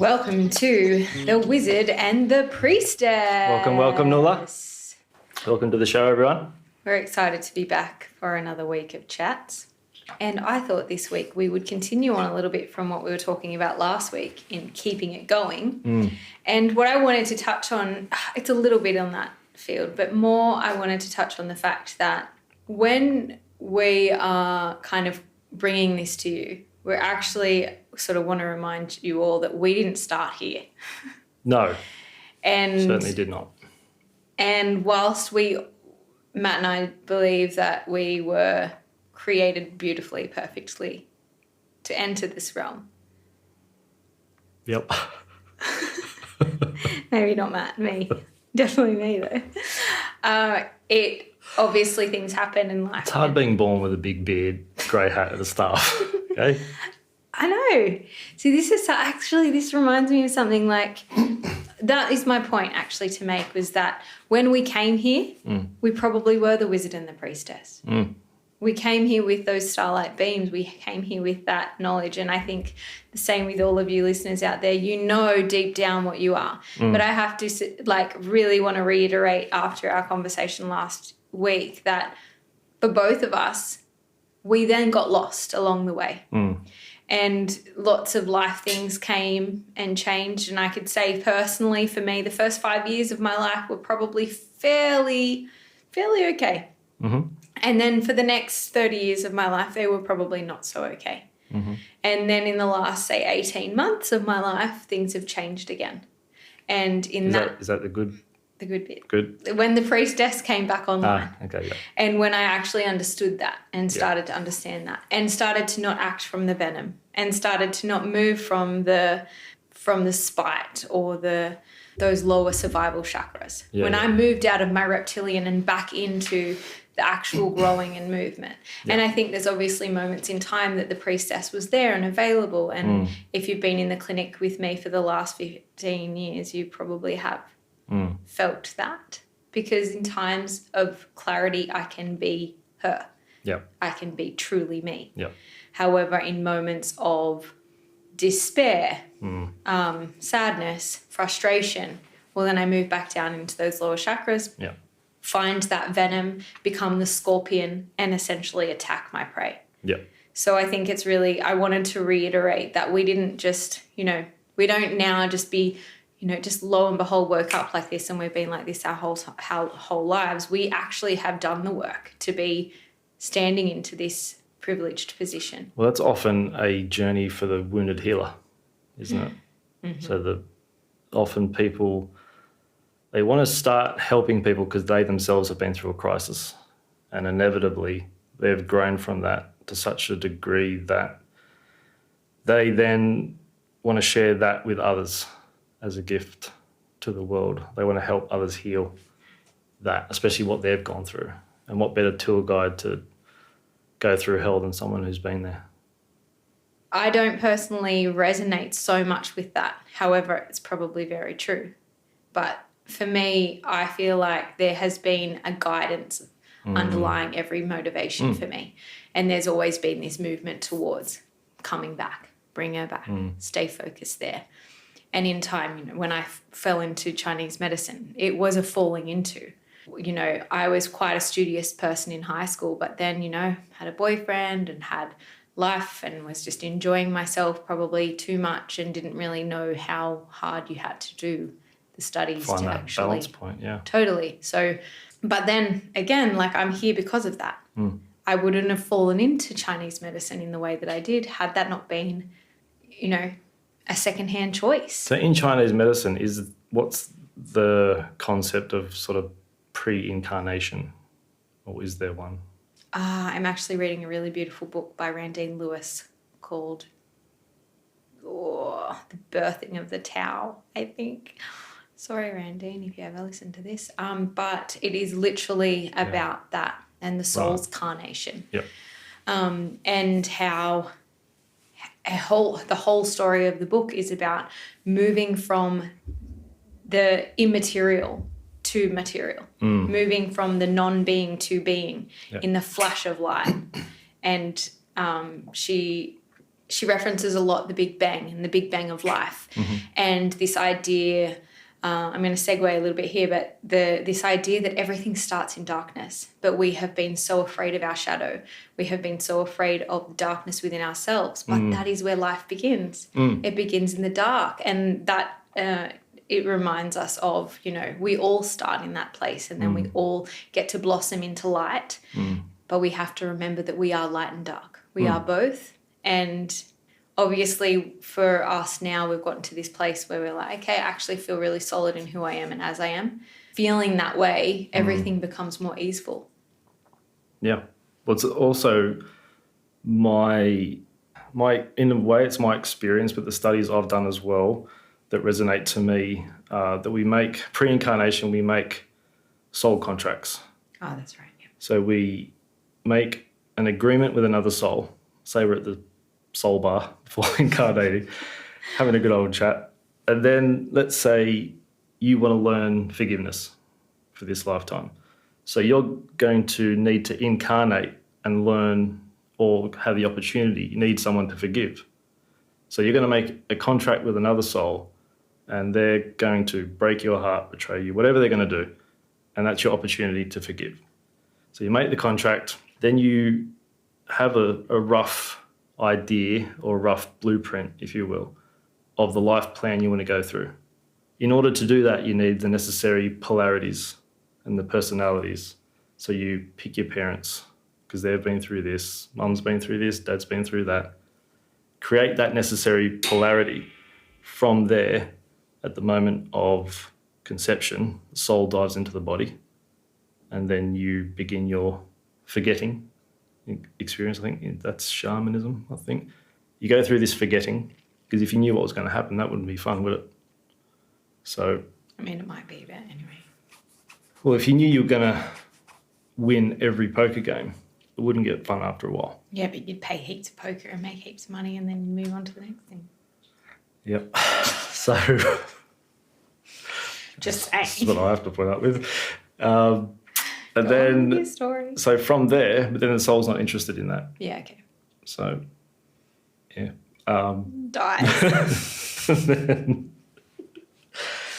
Welcome to The Wizard and the Priestess. Welcome, Nuala. Welcome to the show, everyone. We're excited to be back for another week of chats. And I thought this week we would continue on a little bit from what we were talking about last week in keeping it going. And what I wanted to touch on, it's a little bit on that field, but more I wanted to touch on the fact that when we are kind of bringing this to you, we're actually sort of want to remind you all that we didn't start here. No, And certainly did not. And whilst Matt and I believe that we were created beautifully, perfectly to enter this realm. Yep. Maybe not Matt, me. Definitely me though. It obviously things happen in life. It's hard being born with a big beard, grey hat at the staff. Okay? I know. See, this reminds me of something like, that is my point actually to make, was that when we came here, we probably were the wizard and the priestess. We came here with those starlight beams. We came here with that knowledge. And I think the same with all of you listeners out there. You know deep down what you are. But I have to really want to reiterate after our conversation last week that for both of us, we then got lost along the way. And lots of life things came and changed. And I could say personally for me, the first 5 years of my life were probably fairly okay. And then for the next 30 years of my life, they were probably not so okay. And then in the last, say, 18 months of my life, things have changed again. And Is that the good? The good bit. Good. When the priestess came back online. Okay, yeah. And when I actually understood that and started to understand that and started to not act from the venom and started to not move from the spite or those lower survival chakras. I moved out of my reptilian and back into the actual growing and movement. And I think there's obviously moments in time that the priestess was there and available. And if you've been in the clinic with me for the last 15 years, you probably have felt that, because in times of clarity, I can be her. I can be truly me. However, in moments of despair, sadness, frustration, well, then I move back down into those lower chakras, find that venom, become the scorpion, and essentially attack my prey. So I think it's really, I wanted to reiterate that we didn't just, we don't now just be, just lo and behold woke up like this and we've been like this our whole lives. We actually have done the work to be standing into this privileged position. Well, that's often a journey for the wounded healer, isn't it? So often people, they want to start helping people because they themselves have been through a crisis, and inevitably they've grown from that to such a degree that they then want to share that with others as a gift to the world. They want to help others heal that, especially what they've gone through. And what better tour guide to go through hell than someone who's been there? I don't personally resonate so much with that. However, it's probably very true. But for me, I feel like there has been a guidance underlying every motivation for me. And there's always been this movement towards coming back, bring her back, stay focused there. And in time, when I fell into Chinese medicine, it was a falling into. I was quite a studious person in high school, but then, had a boyfriend and had life and was just enjoying myself probably too much and didn't really know how hard you had to do the studies Find to that actually. balance point, Totally. So, but then again, I'm here because of that. I wouldn't have fallen into Chinese medicine in the way that I did had that not been, a secondhand choice. So in Chinese medicine, what's the concept of sort of pre-incarnation, or is there one? I'm actually reading a really beautiful book by Randine Lewis called The Birthing of the Tao, I think. Sorry, Randine, if you ever listen to this. But it is literally about that and the soul's carnation. And how the whole story of the book is about moving from the immaterial to material, moving from the non-being to being in the flash of light. And she she references a lot the Big Bang and the Big Bang of life. And this idea, I'm going to segue a little bit here, but this idea that everything starts in darkness, but we have been so afraid of our shadow. We have been so afraid of the darkness within ourselves, but that is where life begins. It begins in the dark, and that it reminds us of, we all start in that place, and then we all get to blossom into light, but we have to remember that we are light and dark. We are both, and obviously for us now, we've gotten to this place where we're like, okay, I actually feel really solid in who I am and as I am. Feeling that way, everything becomes more easeful. Yeah. Well, it's also in a way, it's my experience, but the studies I've done as well that resonate to me, that we make, pre-incarnation, we make soul contracts. Oh, that's right. Yeah. So we make an agreement with another soul. Say we're at the soul bar before incarnating, having a good old chat. And then let's say you want to learn forgiveness for this lifetime. So you're going to need to incarnate and learn or have the opportunity. You need someone to forgive. So you're going to make a contract with another soul, and they're going to break your heart, betray you, whatever they're going to do. And that's your opportunity to forgive. So you make the contract, then you have a rough idea or rough blueprint, if you will, of the life plan you want to go through. In order to do that, you need the necessary polarities and the personalities. So you pick your parents because they've been through this, mum's been through this, dad's been through that. Create that necessary polarity. From there, at the moment of conception, the soul dives into the body, and then you begin your forgetting experience. I think that's shamanism, I think. You go through this forgetting, because if you knew what was going to happen, that wouldn't be fun, would it? So... I mean, it might be, but anyway. Well, if you knew you were going to win every poker game, it wouldn't get fun after a while. Yeah, but you'd pay heaps of poker and make heaps of money and then move on to the next thing. Yep. So... Just saying. That's what I have to put up with. And then, your story. So from there, but then the soul's not interested in that. Yeah, okay. So, yeah. Die.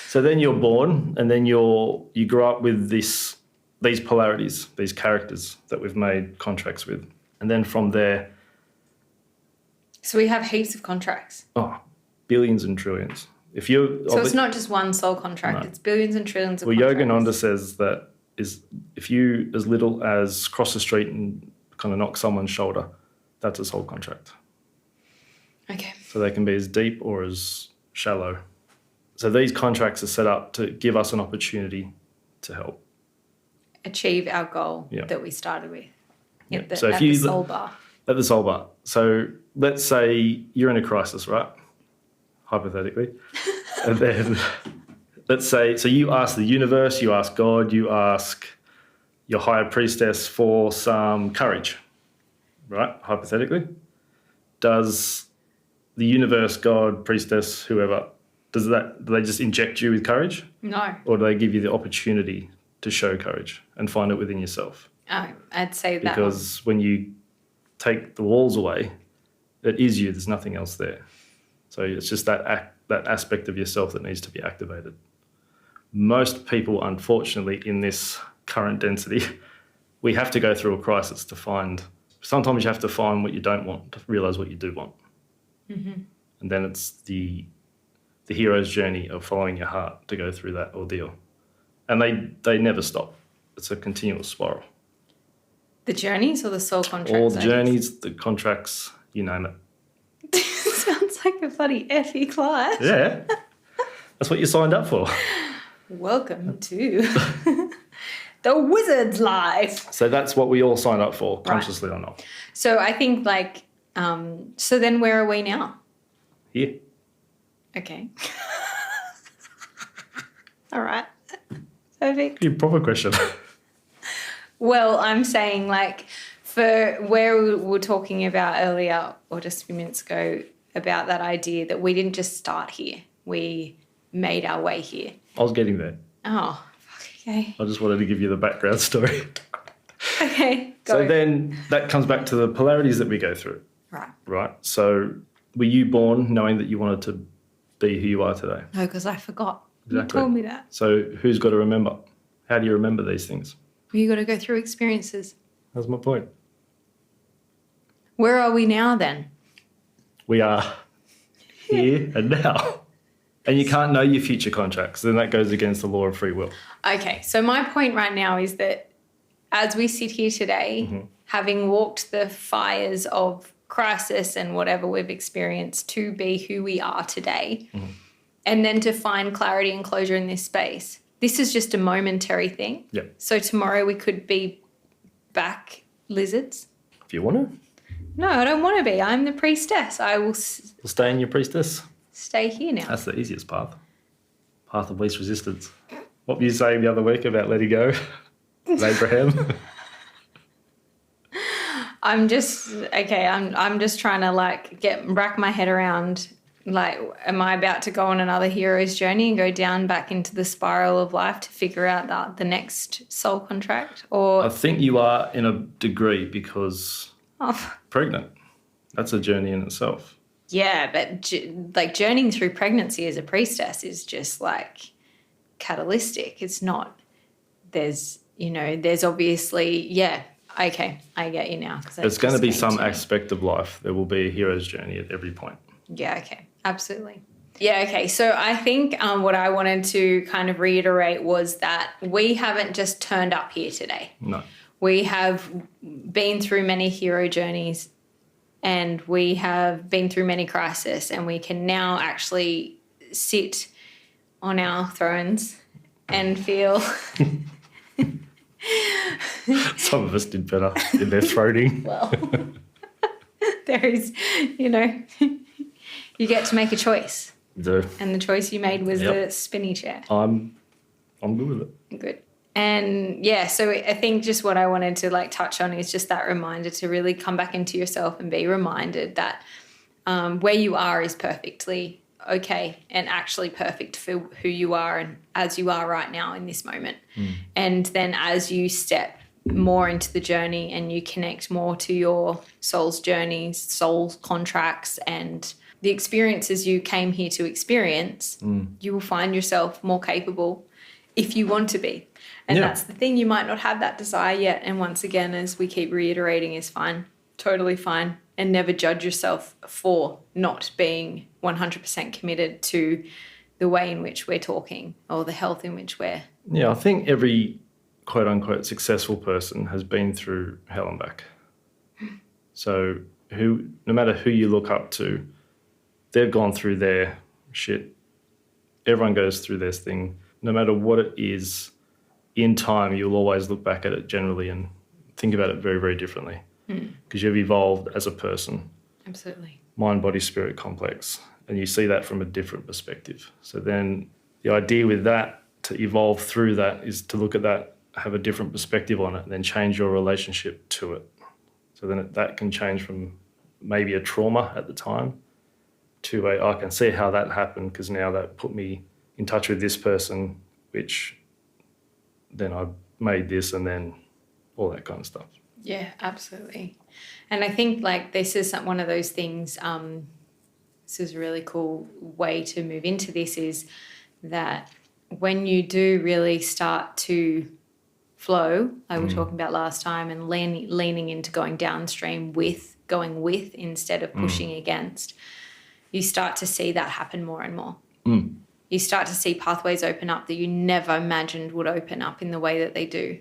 So then you're born, and then you grow up with these polarities, these characters that we've made contracts with. And then from there... So we have heaps of contracts. Oh, billions and trillions. So it's not just one soul contract, it's billions and trillions of contracts. Yogananda says that if you as little as cross the street and kind of knock someone's shoulder, that's a soul contract. Okay. So they can be as deep or as shallow. So these contracts are set up to give us an opportunity to help achieve our goal that we started with at the soul bar. At the soul bar. So let's say you're in a crisis, right? Hypothetically. And then let's say, so you ask the universe, you ask God, you ask your higher priestess for some courage, right? Hypothetically. Does the universe, God, priestess, whoever, do they just inject you with courage? No. Or do they give you the opportunity to show courage and find it within yourself? I'd say that. Because when you take the walls away, it is you, there's nothing else there. So it's just that aspect of yourself that needs to be activated. Most people, unfortunately, in this current density, we have to go through a crisis to find... Sometimes you have to find what you don't want to realise what you do want. Mm-hmm. And then it's the hero's journey of following your heart to go through that ordeal. And they never stop. It's a continual spiral. The journeys or the soul contracts? All the journeys, the contracts, you name it. Sounds like a bloody FE class. Yeah. That's what you signed up for. Welcome to the Wizard's Life. So that's what we all sign up for, consciously or not. So I think so then where are we now? Here. Okay. All right. Perfect. Your proper question. Well, I'm saying for where we were talking about earlier or just a few minutes ago about that idea that we didn't just start here. We made our way here. I was getting there. Oh, okay. I just wanted to give you the background story. Okay, go. So then that comes back to the polarities that we go through. Right. right? So were you born knowing that you wanted to be who you are today? No, because I forgot. Exactly. You told me that. So who's got to remember? How do you remember these things? You got to go through experiences. That's my point. Where are we now then? We are here and now. And you can't know your future contracts. Then that goes against the law of free will. Okay, so my point right now is that as we sit here today, having walked the fires of crisis and whatever we've experienced to be who we are today, and then to find clarity and closure in this space, this is just a momentary thing. Yeah. So tomorrow we could be back lizards. If you want to. No, I don't want to be. I'm the priestess. I will We'll stay in your priestess. stay here now. That's the easiest path. Path of least resistance. What were you saying the other week about letting go? Abraham. I'm just trying to rack my head around, like, am I about to go on another hero's journey and go down back into the spiral of life to figure out the next soul contract? Or I think you are in a degree because oh, pregnant. That's a journey in itself. yeah, but journeying through pregnancy as a priestess is just like catalytic. It's not. There's obviously, yeah. Okay, I get you now. There's going to be some aspect of life. There will be a hero's journey at every point. Yeah, okay, absolutely. Yeah, okay. So I think what I wanted to kind of reiterate was that we haven't just turned up here today. No. We have been through many hero journeys and we have been through many crises, and we can now actually sit on our thrones and feel... Some of us did better in their throating. Well, there is, you get to make a choice. And the choice you made was the spinny chair. I'm good with it. Good. And yeah, so I think just what I wanted to touch on is just that reminder to really come back into yourself and be reminded that where you are is perfectly okay and actually perfect for who you are and as you are right now in this moment. And then as you step more into the journey and you connect more to your soul's journeys, soul contracts, and the experiences you came here to experience, you will find yourself more capable if you want to be. And that's the thing, you might not have that desire yet. And once again, as we keep reiterating, is fine, totally fine. And never judge yourself for not being 100% committed to the way in which we're talking or the health in which we're... Yeah, I think every quote-unquote successful person has been through hell and back. So no matter who you look up to, they've gone through their shit. Everyone goes through their thing. No matter what it is, in time, you'll always look back at it generally and think about it very, very differently. Because you've evolved as a person. Absolutely. Mind, body, spirit complex. And you see that from a different perspective. So then the idea with that, to evolve through that, is to look at that, have a different perspective on it, and then change your relationship to it. So then that can change from maybe a trauma at the time to I can see how that happened because now that put me in touch with this person, which then I made this, and then all that kind of stuff. Yeah, absolutely. And I think this is one of those things, this is a really cool way to move into this, is that when you do really start to flow, like we were talking about last time, and leaning into going downstream going with instead of pushing against, you start to see that happen more and more. You start to see pathways open up that you never imagined would open up in the way that they do.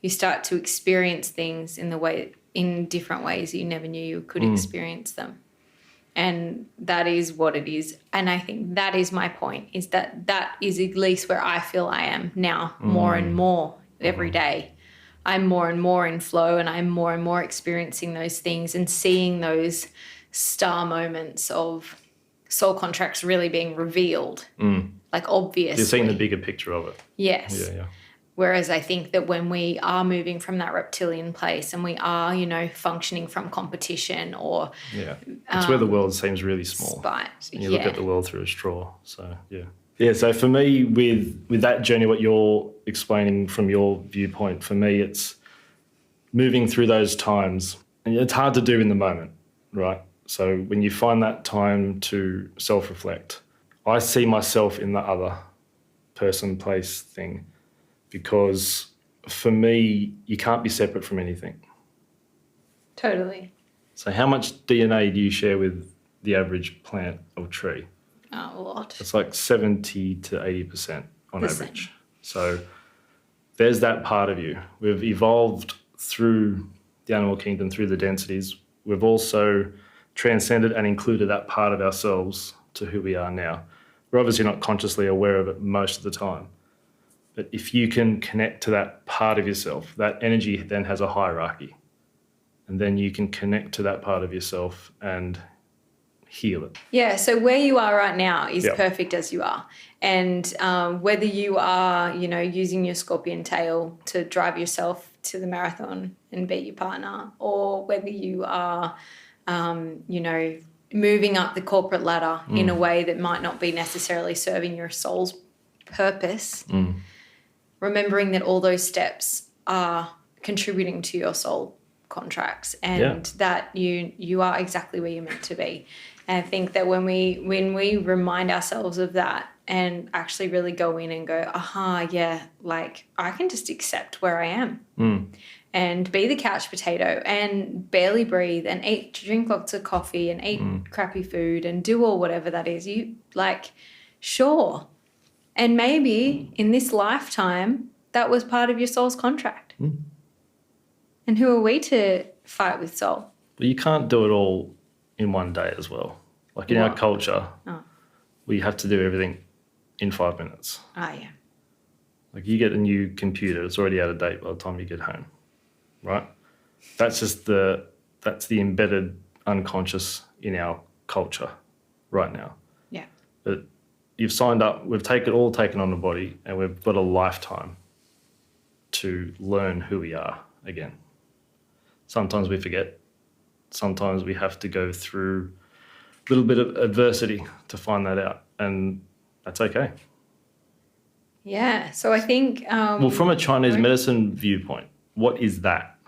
You start to experience things in different ways that you never knew you could experience them. And that is what it is. And I think that is my point, is that is at least where I feel I am now, more and more every day. I'm more and more in flow, and I'm more and more experiencing those things and seeing those star moments of soul contracts really being revealed, obviously. You're seeing the bigger picture of it. Yes. Yeah. Whereas I think that when we are moving from that reptilian place and we are, functioning from competition or... Yeah, it's where the world seems really small. Spite. And you look at the world through a straw, so yeah. Yeah, so for me, with that journey, what you're explaining from your viewpoint, for me, it's moving through those times. And it's hard to do in the moment, right? So when you find that time to self-reflect, I see myself in the other person, place, thing, because for me, you can't be separate from anything. Totally. So how much DNA do you share with the average plant or tree? Oh, a lot. It's like 70 to 80% on The average. same. So there's that part of you. We've evolved through the animal kingdom, through the densities. We've also transcended and included that part of ourselves to who we are now. We're obviously not consciously aware of it most of the time. But if you can connect to that part of yourself, that energy then has a hierarchy. And then you can connect to that part of yourself and heal it. Yeah, so where you are right now is Yep. perfect as you are. And whether you are, using your scorpion tail to drive yourself to the marathon and beat your partner, or whether you are, moving up the corporate ladder in a way that might not be necessarily serving your soul's purpose, remembering that all those steps are contributing to your soul contracts and that you are exactly where you're meant to be. And I think that when we remind ourselves of that and actually really go in and go, like I can just accept where I am and be the couch potato and barely breathe and drink lots of coffee and eat crappy food and do all whatever that is. Sure. And maybe in this lifetime, that was part of your soul's contract. And who are we to fight with soul? But you can't do it all in one day as well. Like in our culture, we have to do everything in 5 minutes. Yeah. Like you get a new computer, it's already out of date by the time you get home, right? That's the embedded unconscious in our culture right now. Yeah. But you've signed up, we've taken on the body, and we've got a lifetime to learn who we are again. Sometimes we forget. Sometimes we have to go through a little bit of adversity to find that out, and that's okay. Yeah. So I think... well, from a Chinese medicine viewpoint, what is that?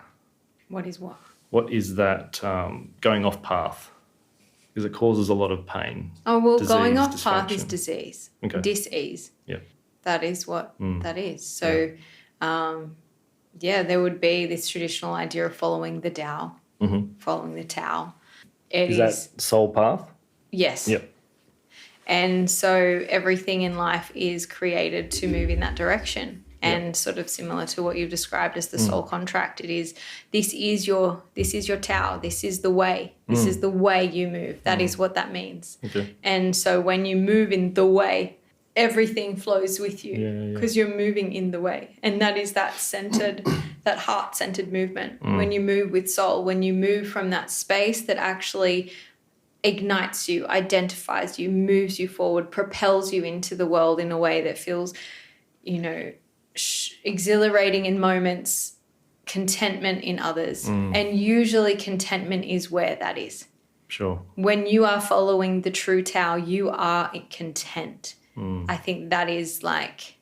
What is what? What is that going off path? Because it causes a lot of pain. Oh, well, disease, going off path is dysfunction. disease. Okay. Dis-ease. Yeah. That is what that is. So, there would be this traditional idea of following the Tao, following the Tao. It Is that soul path? Yes. Yep. And so everything in life is created to move in that direction. And sort of similar to what you've described as the soul contract, this is your Tao, this is the way, this is the way you move. That is what that means. Okay. And so when you move in the way, everything flows with you because you're moving in the way. And that is that centered, that heart-centered movement. When you move with soul, when you move from that space that actually ignites you, identifies you, moves you forward, propels you into the world in a way that feels, exhilarating in moments, contentment in others. And usually contentment is where that is. Sure. When you are following the true Tao, you are content. I think that is like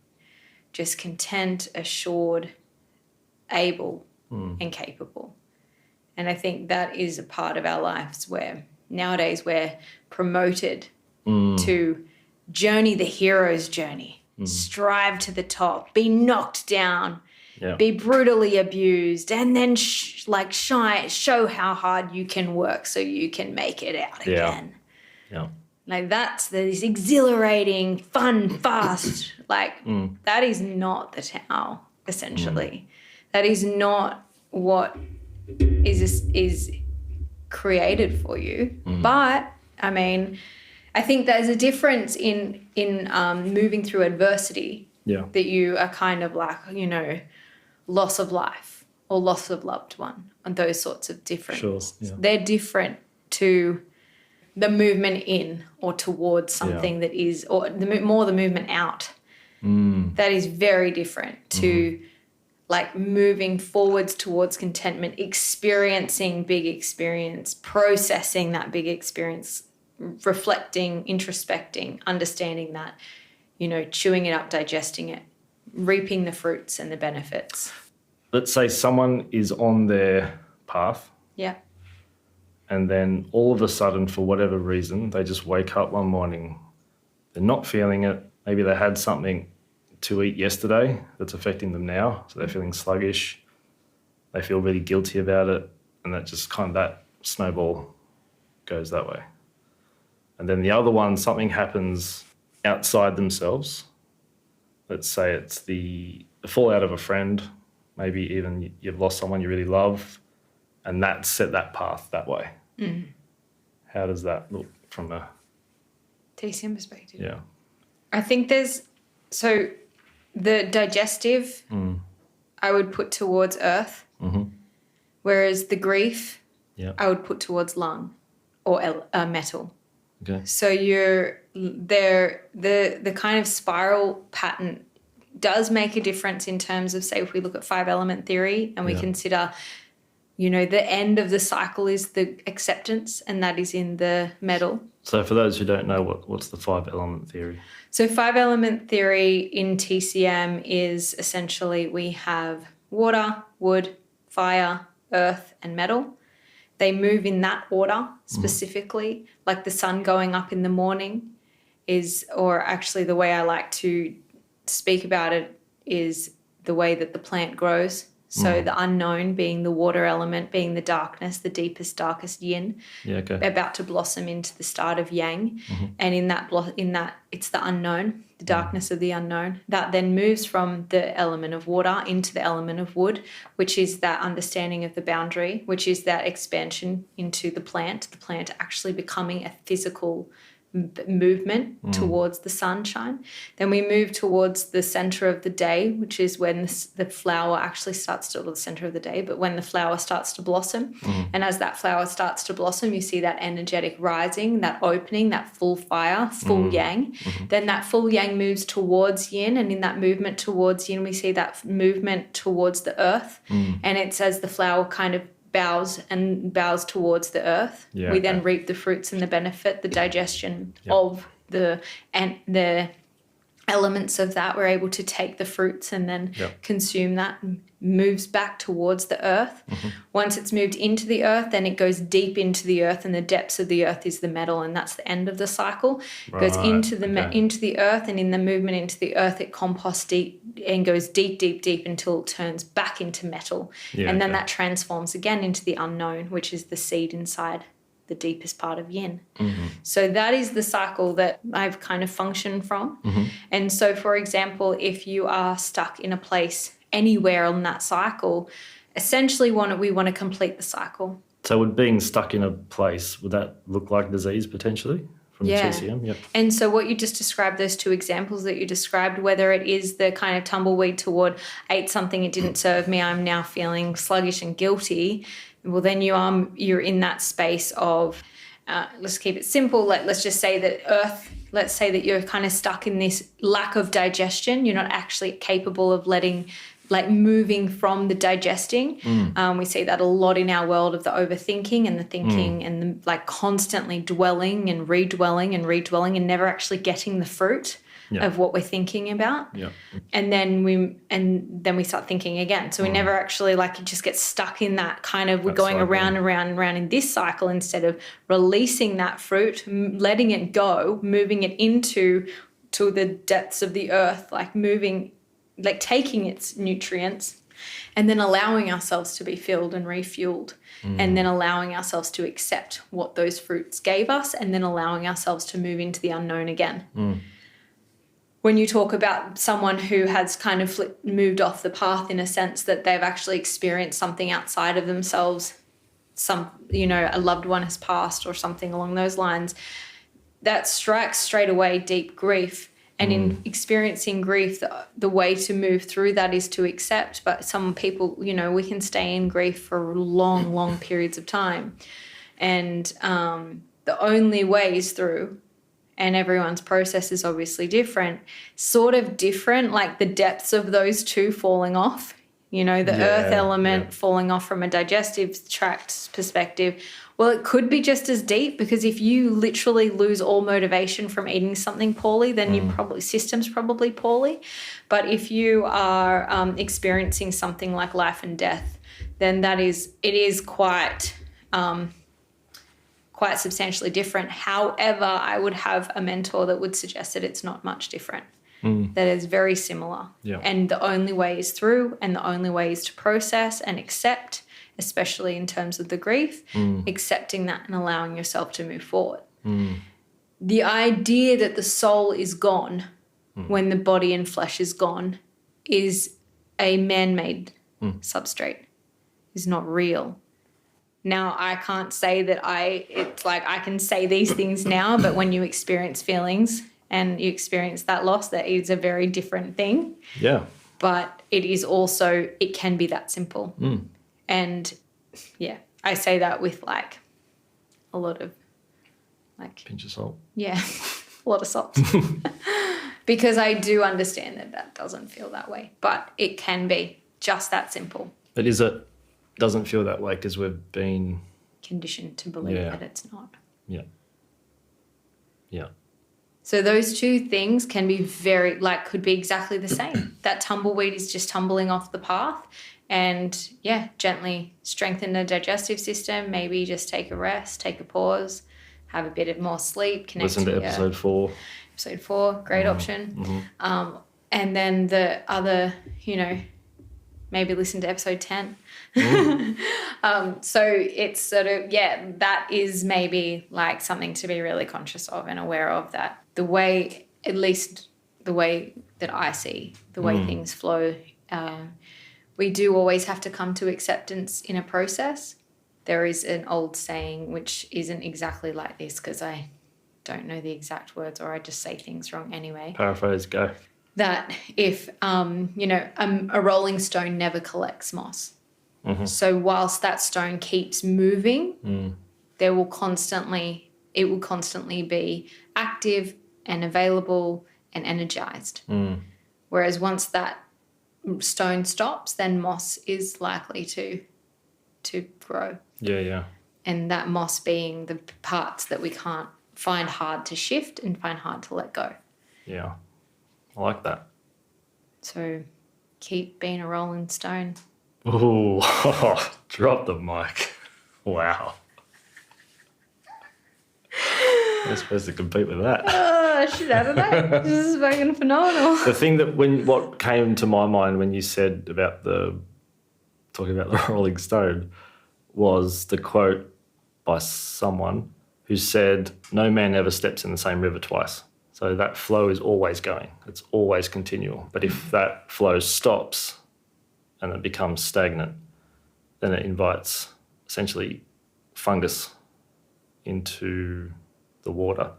just content, assured, able and capable. And I think that is a part of our lives where nowadays we're promoted to journey the hero's journey, strive to the top, be knocked down, be brutally abused, and then show how hard you can work so you can make it out again. Yeah. Like that's this exhilarating, fun, fast. That is not the Tao, essentially. That is not what is created for you. But I mean, I think there's a difference in moving through adversity. That you are kind of like, loss of life or loss of loved one and those sorts of difference. Sure. Yeah. They're different to the movement in or towards something that is, or more the movement out. That is very different to like moving forwards towards contentment, experiencing big experience, processing that big experience, reflecting, introspecting, understanding that, chewing it up, digesting it, reaping the fruits and the benefits. Let's say someone is on their path. Yeah. and then all of a sudden, for whatever reason, they just wake up one morning, they're not feeling it. Maybe they had something to eat yesterday that's affecting them now, so they're feeling sluggish. They feel really guilty about it, and that just that snowball goes that way. And then the other one, something happens outside themselves. Let's say it's the fallout of a friend, maybe even you've lost someone you really love, and that set that path that way. Mm. How does that look from a TCM perspective? Yeah. I think so the digestive I would put towards earth, whereas the grief I would put towards lung or metal. Okay. So you're there, the kind of spiral pattern does make a difference in terms of, say, if we look at 5-element theory and we consider, the end of the cycle is the acceptance, and that is in the metal. So for those who don't know, what's the 5-element theory? So 5-element theory in TCM is essentially we have water, wood, fire, earth, and metal. They move in that order specifically, like the sun going up in the morning or actually the way I like to speak about it is the way that the plant grows. So the unknown being the water element, being the darkness, the deepest, darkest yin, about to blossom into the start of yang. And in that it's the unknown, the darkness of the unknown. That then moves from the element of water into the element of wood, which is that understanding of the boundary, which is that expansion into the plant actually becoming a physical movement towards the sunshine. Then we move towards the center of the day, which is when the flower actually starts to, or the center of the day, but when the flower starts to blossom. And as that flower starts to blossom, you see that energetic rising, that opening, that full fire, full yang. Then that full yang moves towards yin, and in that movement towards yin, we see that movement towards the earth. And it's as the flower kind of bows towards the earth. We then reap the fruits and the benefit, the digestion of the elements of that. We're able to take the fruits and then consume that, and moves back towards the earth. Once it's moved into the earth, then it goes deep into the earth, and the depths of the earth is the metal, and that's the end of the cycle. It goes into the earth, and in the movement into the earth, it composts deep and goes deep, deep, deep until it turns back into metal. And then that transforms again into the unknown, which is the seed inside the deepest part of yin. So that is the cycle that I've kind of functioned from. And so, for example, if you are stuck in a place anywhere on that cycle, essentially we want to complete the cycle. So would being stuck in a place, would that look like disease potentially from TCM? Yep. And so what you just described, those two examples that you described, whether it is the kind of tumbleweed toward ate something, it didn't serve me, I'm now feeling sluggish and guilty, well, then you're in that space of, let's keep it simple, let's just say that earth, let's say that you're kind of stuck in this lack of digestion, you're not actually capable of moving from the digesting. We see that a lot in our world of the overthinking and the thinking and the constantly dwelling and redwelling and never actually getting the fruit of what we're thinking about. And then we start thinking again. So we never actually it just gets stuck in that kind of, we're going around and around and around in this cycle instead of releasing that fruit, letting it go, moving it into the depths of the earth, moving, taking its nutrients and then allowing ourselves to be filled and refueled, and then allowing ourselves to accept what those fruits gave us, and then allowing ourselves to move into the unknown again. When you talk about someone who has kind of moved off the path in a sense that they've actually experienced something outside of themselves, a loved one has passed or something along those lines, that strikes straight away deep grief. And in experiencing grief, the way to move through that is to accept. But some people, we can stay in grief for long, long periods of time. And the only way is through, and everyone's process is obviously different, like the depths of those two falling off. The earth element falling off from a digestive tract perspective. Well, it could be just as deep, because if you literally lose all motivation from eating something poorly, then you system's probably poorly. But if you are experiencing something like life and death, then it is quite quite substantially different. However, I would have a mentor that would suggest that it's not much different, that it's very similar. Yeah. And the only way is through, and the only way is to process and accept, especially in terms of the grief, accepting that and allowing yourself to move forward. The idea that the soul is gone when the body and flesh is gone is a man-made substrate, is not real. Now, I can't say that it's like I can say these things now, but when you experience feelings and you experience that loss, that is a very different thing. Yeah. But it is also, it can be that simple. And yeah, I say that with like a lot of like, Pinch of salt. yeah, a lot of salt. Because I do understand that that doesn't feel that way, but it can be just that simple. It doesn't feel that way because we've been Conditioned to believe Yeah. that it's not. Yeah. Yeah. So those two things can be could be exactly the same. That tumbleweed is just tumbling off the path, and yeah, gently strengthen the digestive system, maybe just take a rest, take a pause, have a bit of more sleep, connect Listen to your- episode 4. Episode 4, great option. And then the other, maybe listen to episode 10. So it's sort of, that is maybe like something to be really conscious of and aware of, that the way, at least the way that I see the way things flow, we do always have to come to acceptance in a process. There is an old saying, which isn't exactly like this because I don't know the exact words, or I just say things wrong anyway, Paraphrase, go. that if, a rolling stone never collects moss. So whilst that stone keeps moving, it will constantly be active and available and energized. Whereas once that stone stops, then moss is likely to grow. Yeah, yeah. And that moss being the parts that we can't find hard to shift and find hard to let go. Yeah. I like that. So keep being a rolling stone. Ooh, drop the mic. Wow. I'm supposed to compete with that. Oh, shit, I don't know. This is fucking phenomenal. The thing that what came to my mind when you said about talking about the Rolling Stone was the quote by someone who said, "No man ever steps in the same river twice." So that flow is always going. It's always continual. But if that flow stops and it becomes stagnant, then it invites essentially fungus into the water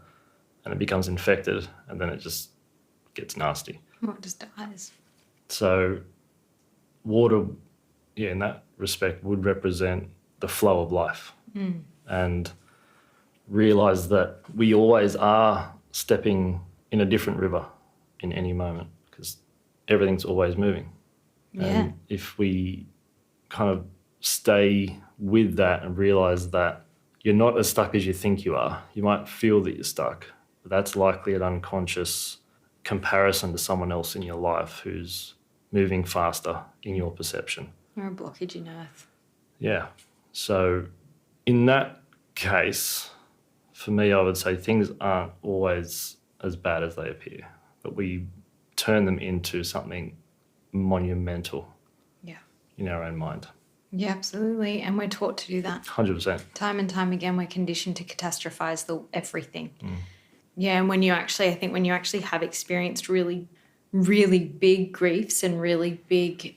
and it becomes infected, and then it just gets nasty. Well, it just dies. So water, in that respect, would represent the flow of life. And realise that we always are stepping in a different river in any moment because everything's always moving. Yeah. And if we kind of stay with that and realise that you're not as stuck as you think you are, you might feel that you're stuck, but that's likely an unconscious comparison to someone else in your life who's moving faster in your perception. Or a blockage in earth. Yeah. So in that case, for me, I would say things aren't always as bad as they appear, but we turn them into something monumental in our own mind. Yeah, absolutely. And we're taught to do that. 100%. Time and time again, we're conditioned to catastrophize everything. Yeah, and when you actually have experienced really, really big griefs and really big,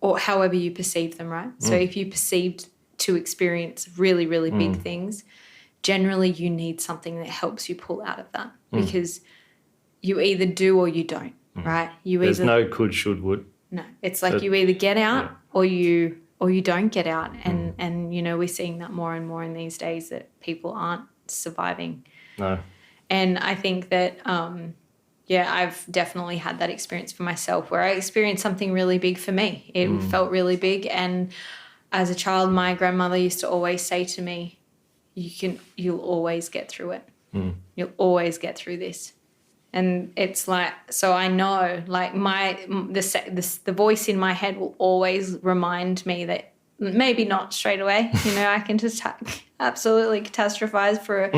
or however you perceive them, right? So if you perceived to experience really, really big things, generally you need something that helps you pull out of that because you either do or you don't, right? There's no could, should, would. No, it's like you either get out or you don't get out, and we're seeing that more and more in these days that people aren't surviving. No. And I think that I've definitely had that experience for myself where I experienced something really big for me. It felt really big, and as a child, my grandmother used to always say to me, "You'll always get through it. You'll always get through this." And it's like, so I know, like the voice in my head will always remind me that maybe not straight away. I can just absolutely catastrophize for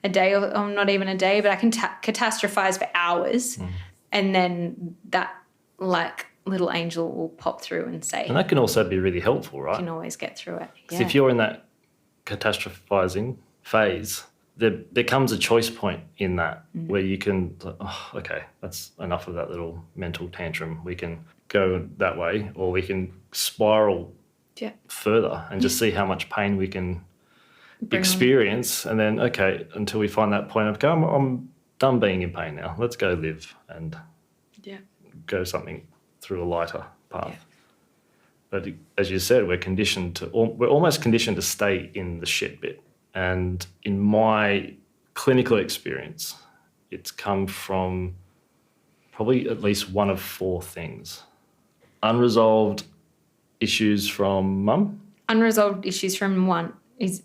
a day or not even a day, but I can catastrophize for hours. And then that like little angel will pop through and say, And that can also be really helpful, right? you can always get through it. Because if you're in that catastrophizing phase, there comes a choice point in that where you can, okay, that's enough of that little mental tantrum. We can go that way, or we can spiral further and just see how much pain we can experience. And then, okay, until we find that point of, okay, I'm done being in pain now. Let's go live and go something through a lighter path. Yeah. But as you said, we're almost conditioned to stay in the shit bit. And in my clinical experience, it's come from probably at least one of four things. Unresolved issues from mum. Unresolved issues from mum is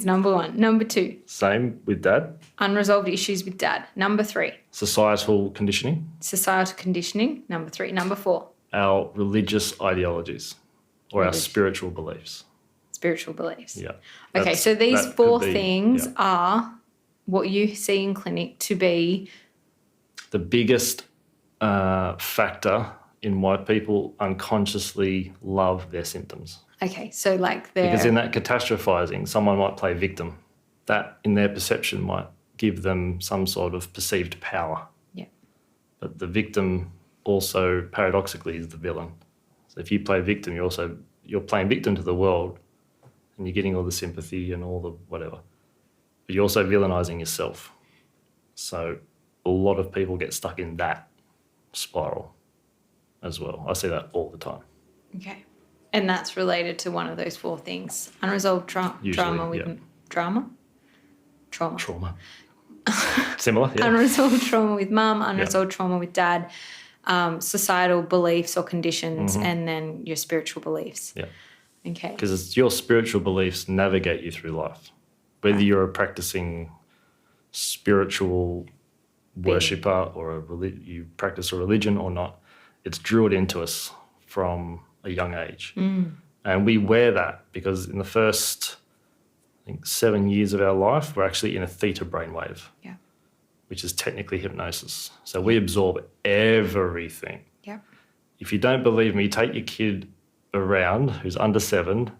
number one. Number two. Same with dad. Unresolved issues with dad. Number three. Societal conditioning. Societal conditioning. Number three. Number four. Our religious ideologies or our spiritual beliefs. Spiritual beliefs. Yeah. Okay, so these four things are what you see in clinic to be the biggest factor in why people unconsciously love their symptoms. Okay, so like because in that catastrophizing, someone might play victim. That, in their perception, might give them some sort of perceived power. Yeah. But the victim also, paradoxically, is the villain. So if you play victim, you're playing victim to the world, and you're getting all the sympathy and all the whatever. But you're also villainising yourself. So a lot of people get stuck in that spiral as well. I see that all the time. Okay. And that's related to one of those four things. Unresolved trauma with trauma. Similar, yeah. Unresolved trauma with mum, unresolved trauma with dad, societal beliefs or conditions, and then your spiritual beliefs. Yeah. Okay. Because it's your spiritual beliefs navigate you through life. Whether you're a practicing spiritual worshipper or you practice a religion or not, it's drilled into us from a young age. And we wear that because in the first, 7 years of our life, we're actually in a theta brainwave, which is technically hypnosis. So we absorb everything. Yeah. If you don't believe me, take your kid around who's under 7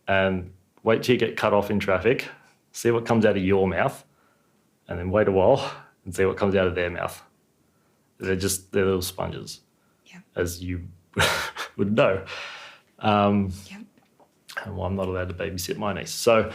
and wait till you get cut off in traffic, see what comes out of your mouth, and then wait a while and see what comes out of their mouth. They're little sponges, as you would know. And I'm not allowed to babysit my niece. So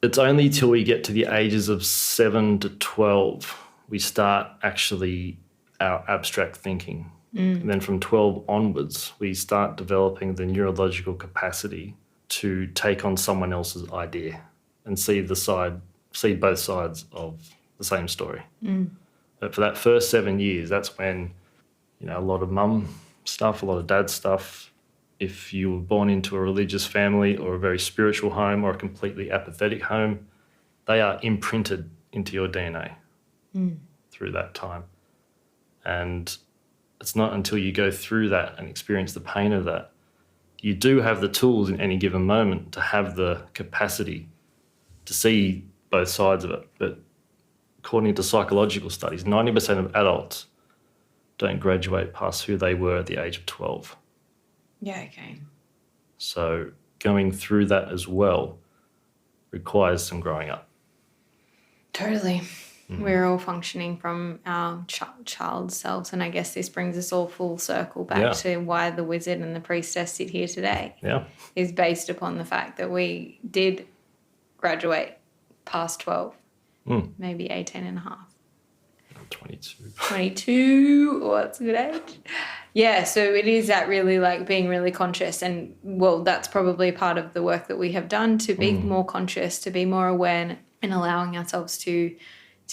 it's only till we get to the ages of 7 to 12 we start actually our abstract thinking. And then from 12 onwards, we start developing the neurological capacity to take on someone else's idea and see both sides of the same story. But for that first 7 years, that's when, a lot of mum stuff, a lot of dad stuff. If you were born into a religious family or a very spiritual home or a completely apathetic home, they are imprinted into your DNA through that time. And it's not until you go through that and experience the pain of that, you do have the tools in any given moment to have the capacity to see both sides of it. But according to psychological studies, 90% of adults don't graduate past who they were at the age of 12. Yeah, okay. So going through that as well requires some growing up. Totally. We're all functioning from our child selves, and I guess this brings us all full circle back to why the wizard and the priestess sit here today. Yeah. Is based upon the fact that we did graduate past 12, maybe 18 and a half. 22. 22, that's a good age. Yeah, so it is that really being really conscious, and that's probably part of the work that we have done to be more conscious, to be more aware, and allowing ourselves to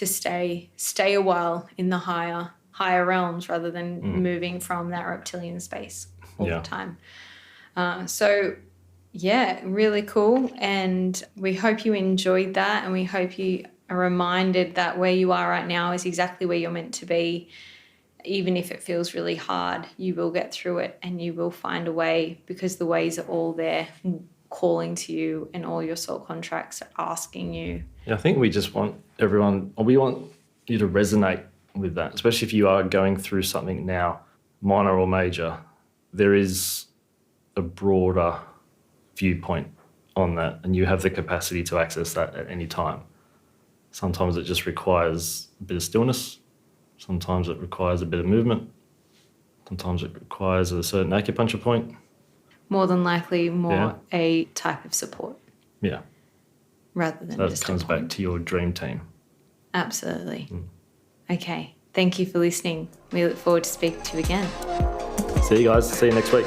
stay a while in the higher realms rather than moving from that reptilian space all the time. So really cool, and we hope you enjoyed that, and we hope you are reminded that where you are right now is exactly where you're meant to be, even if it feels really hard, you will get through it and you will find a way, because the ways are all there calling to you, and all your soul contracts are asking you. Yeah, I think we just want we want you to resonate with that, especially if you are going through something now, minor or major. There is a broader viewpoint on that, and you have the capacity to access that at any time. Sometimes it just requires a bit of stillness. Sometimes it requires a bit of movement. Sometimes it requires a certain acupuncture point. More than likely, more Yeah. a type of support Yeah. rather than So just that comes a back point. to your dream team. Absolutely. Okay. Thank you for listening. We look forward to speaking to you again. See you guys. See you next week.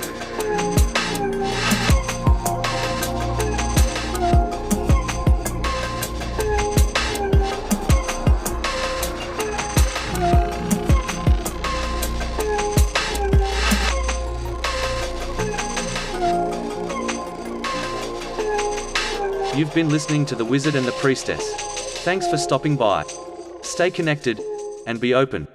You've been listening to The Wizard and the Priestess. Thanks for stopping by. Stay connected and be open.